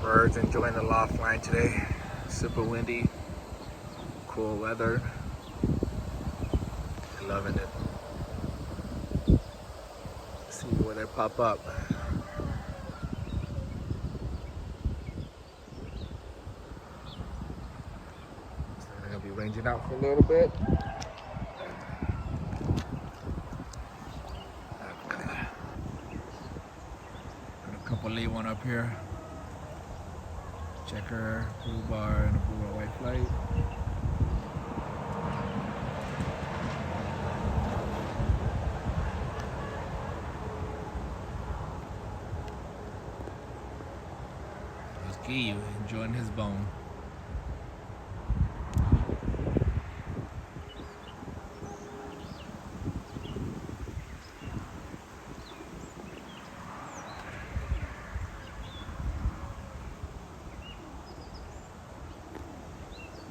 Birds enjoying the loft line today. Super windy, cool weather. Loving it. See where they pop up. So they're gonna be ranging out for a little bit. Got a couple late one up here. Checker, blue bar, and a blue or white flight. There's Giyu enjoying his bone.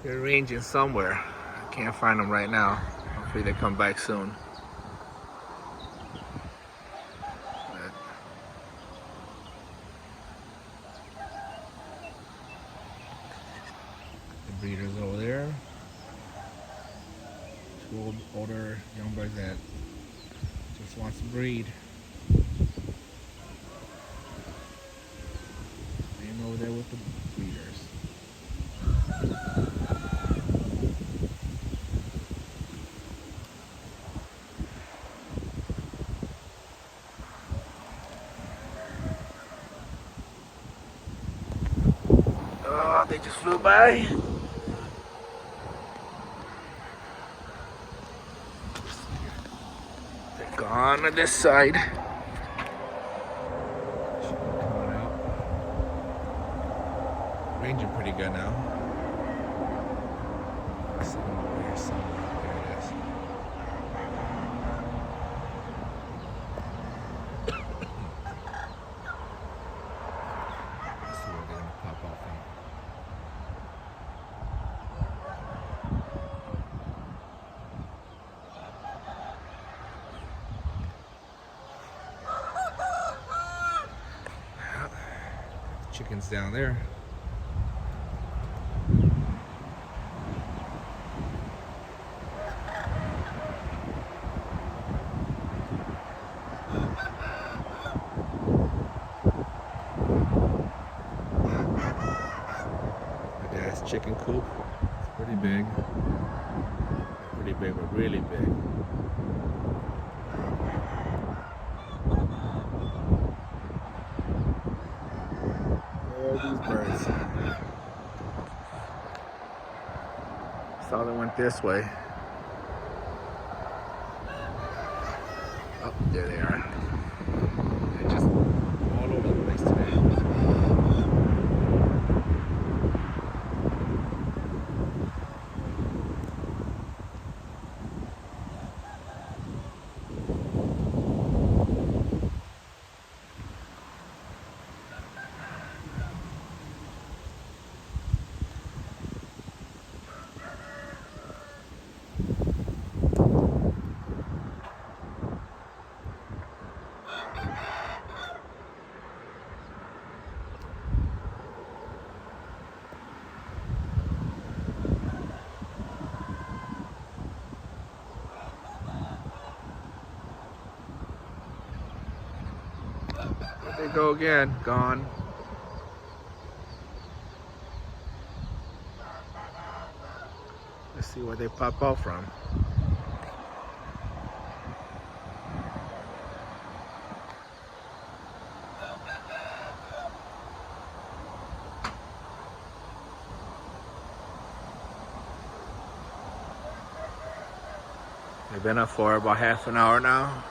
They're ranging somewhere. I can't find them right now. Hopefully they come back soon. The breeders over there. Two older young birds that just wants to breed. Same over there with the breeders. Oh, they just flew by. They're gone on this side. Coming out. Ranging pretty good now. I see them over here somewhere. There it is. Let's see where they're gonna pop out from. Chickens down there. My dad's chicken coop. It's pretty big. Pretty big, but really big. These birds. Saw they went this way. Oh, there they are. They're just all over the place today. There they go again, gone. Let's see where they pop out from. They've been up for about half an hour now.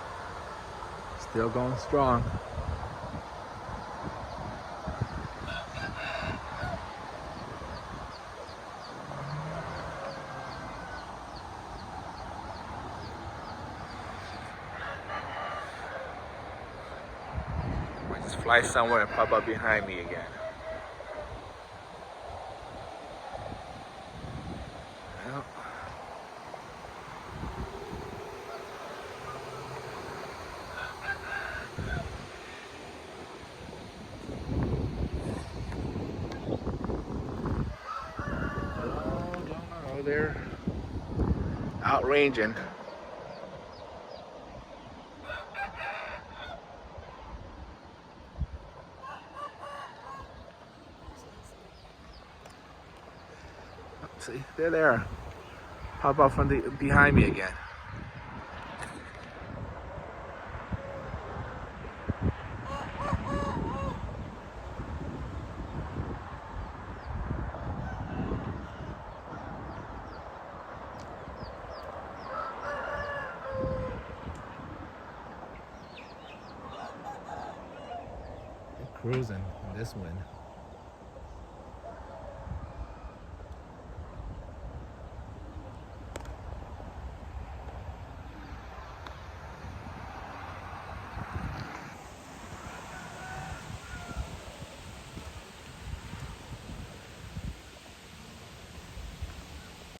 Still going strong. Might just fly somewhere and pop up behind me again. Well, out ranging. See, they're there. Pop up from the behind me again. Cruising in this wind.